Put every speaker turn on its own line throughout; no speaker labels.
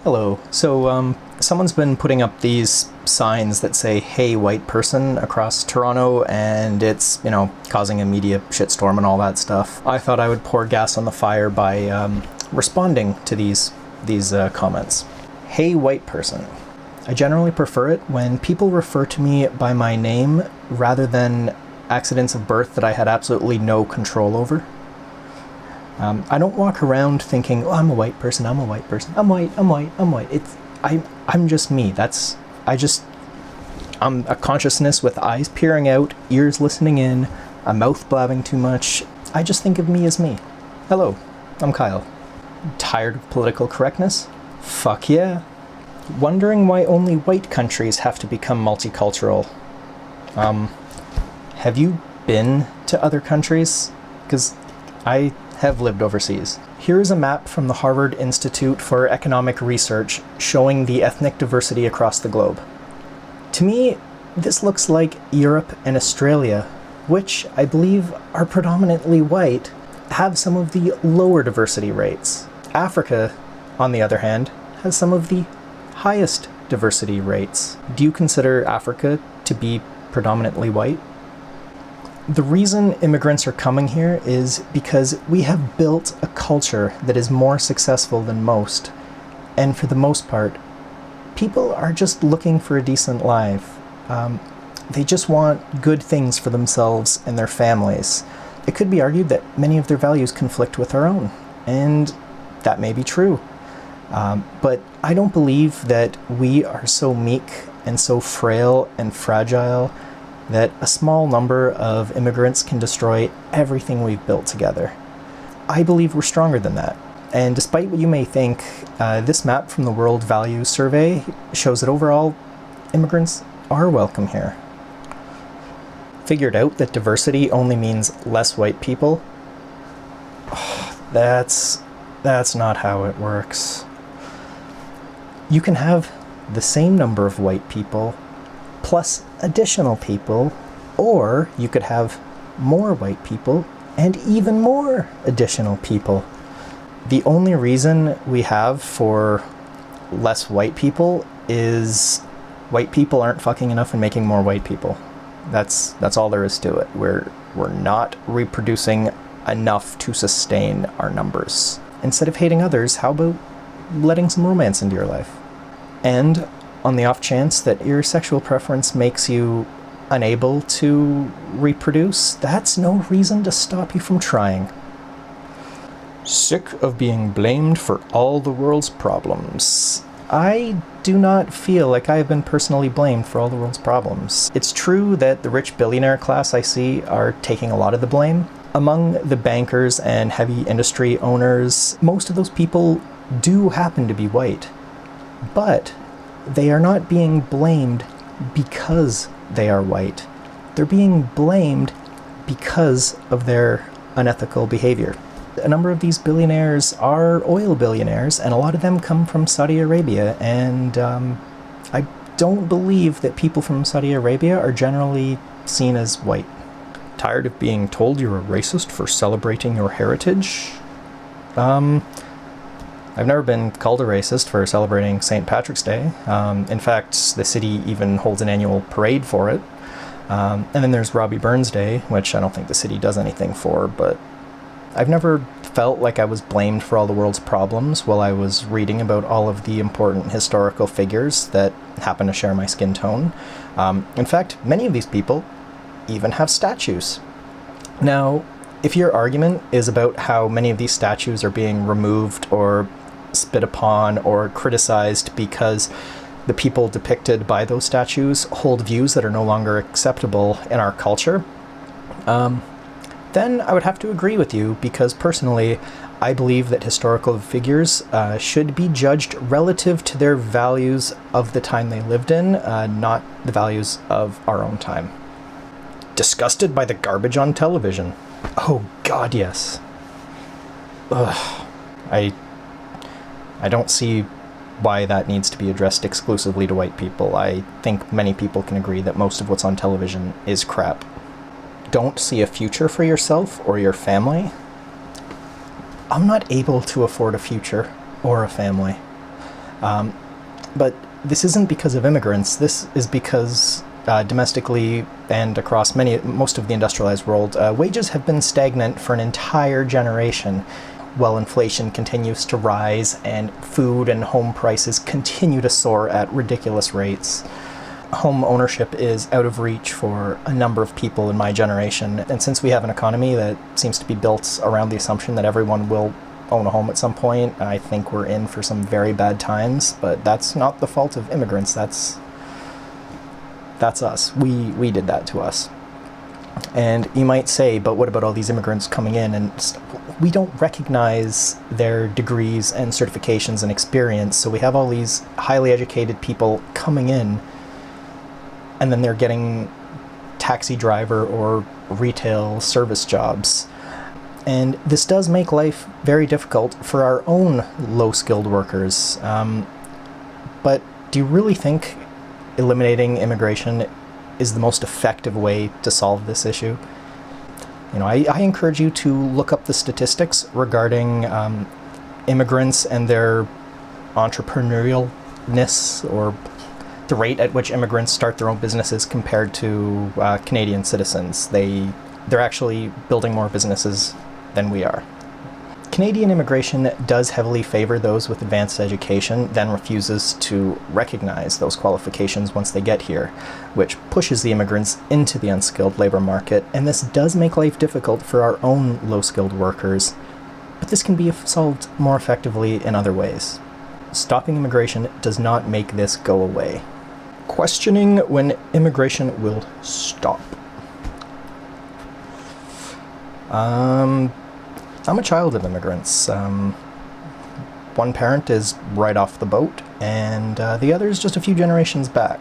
Hello. So, someone's been putting up these signs that say, "Hey, white person," across Toronto, and it's, causing a media shitstorm and all that stuff. I thought I would pour gas on the fire by responding to these comments. Hey, white person. I generally prefer it when people refer to me by my name rather than accidents of birth that I had absolutely no control over. I don't walk around thinking, "Oh, I'm a white person, I'm a white person, I'm white, I'm white, I'm white." I'm just me. I'm a consciousness with eyes peering out, ears listening in, a mouth blabbing too much. I just think of me as me. Hello, I'm Kyle. Tired of political correctness? Fuck yeah. Wondering why only white countries have to become multicultural? Have you been to other countries? Because I have lived overseas. Here is a map from the Harvard Institute for Economic Research showing the ethnic diversity across the globe. To me, this looks like Europe and Australia, which I believe are predominantly white, have some of the lower diversity rates. Africa, on the other hand, has some of the highest diversity rates. Do you consider Africa to be predominantly white? The reason immigrants are coming here is because we have built a culture that is more successful than most. And for the most part, people are just looking for a decent life. They just want good things for themselves and their families. It could be argued that many of their values conflict with our own, and that may be true. But I don't believe that we are so meek and so frail and fragile that a small number of immigrants can destroy everything we've built together. I believe we're stronger than that. And despite what you may think, this map from the World Values Survey shows that overall, immigrants are welcome here. Figured out that diversity only means less white people? That's not how it works. You can have the same number of white people plus additional people, or you could have more white people and even more additional people. The only reason we have for less white people is white people aren't fucking enough and making more white people. That's all there is to it. We're not reproducing enough to sustain our numbers. Instead of hating others, how about letting some romance into your life? And on the off chance that your sexual preference makes you unable to reproduce, that's no reason to stop you from trying. Sick of being blamed for all the world's problems. I do not feel like I have been personally blamed for all the world's problems. It's true that the rich billionaire class I see are taking a lot of the blame. Among the bankers and heavy industry owners, most of those people do happen to be white. But they are not being blamed because they are white. They're being blamed because of their unethical behavior. A number of these billionaires are oil billionaires, and a lot of them come from Saudi Arabia, and I don't believe that people from Saudi Arabia are generally seen as white. Tired of being told you're a racist for celebrating your heritage? I've never been called a racist for celebrating St. Patrick's Day. In fact, the city even holds an annual parade for it. And then there's Robbie Burns Day, which I don't think the city does anything for, but I've never felt like I was blamed for all the world's problems while I was reading about all of the important historical figures that happen to share my skin tone. In fact, many of these people even have statues. Now, if your argument is about how many of these statues are being removed or spit upon or criticized because the people depicted by those statues hold views that are no longer acceptable in our culture, then I would have to agree with you, because personally, I believe that historical figures should be judged relative to their values of the time they lived in, not the values of our own time. Disgusted by the garbage on television? Oh God, yes. Ugh. I don't see why that needs to be addressed exclusively to white people. I think many people can agree that most of what's on television is crap. Don't see a future for yourself or your family? I'm not able to afford a future or a family. But this isn't because of immigrants. This is because domestically and across most of the industrialized world, wages have been stagnant for an entire generation, while inflation continues to rise and food and home prices continue to soar at ridiculous rates. Home ownership is out of reach for a number of people in my generation, and since we have an economy that seems to be built around the assumption that everyone will own a home at some point, I think we're in for some very bad times. But that's not the fault of immigrants. That's us. We did that to us. And you might say, but what about all these immigrants coming in? And we don't recognize their degrees and certifications and experience. So we have all these highly educated people coming in, and then they're getting taxi driver or retail service jobs. And this does make life very difficult for our own low-skilled workers. But do you really think eliminating immigration is the most effective way to solve this issue? I encourage you to look up the statistics regarding immigrants and their entrepreneurialness, or the rate at which immigrants start their own businesses compared to Canadian citizens. They're actually building more businesses than we are. Canadian immigration does heavily favor those with advanced education, then refuses to recognize those qualifications once they get here, which pushes the immigrants into the unskilled labor market, and this does make life difficult for our own low-skilled workers. But this can be solved more effectively in other ways. Stopping immigration does not make this go away. Questioning when immigration will stop. I'm a child of immigrants. One parent is right off the boat, and the other is just a few generations back.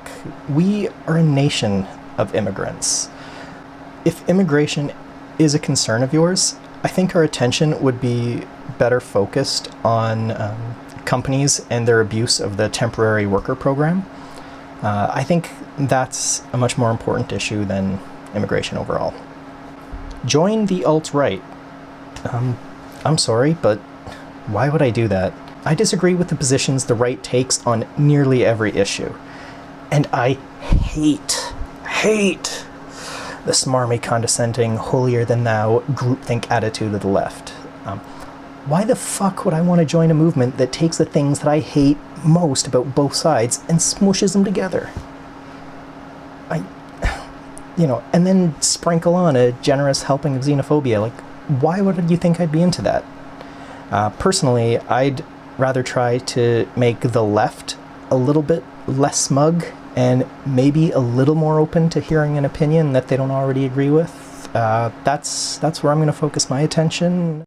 We are a nation of immigrants. If immigration is a concern of yours, I think our attention would be better focused on companies and their abuse of the temporary worker program. I think that's a much more important issue than immigration overall. Join the alt-right. I'm sorry, but why would I do that? I disagree with the positions the right takes on nearly every issue. And I hate the smarmy, condescending, holier-than-thou, groupthink attitude of the left. Why the fuck would I want to join a movement that takes the things that I hate most about both sides and smooshes them together? And then sprinkle on a generous helping of xenophobia. Why would you think I'd be into that? Personally, I'd rather try to make the left a little bit less smug and maybe a little more open to hearing an opinion that they don't already agree with. That's where I'm going to focus my attention.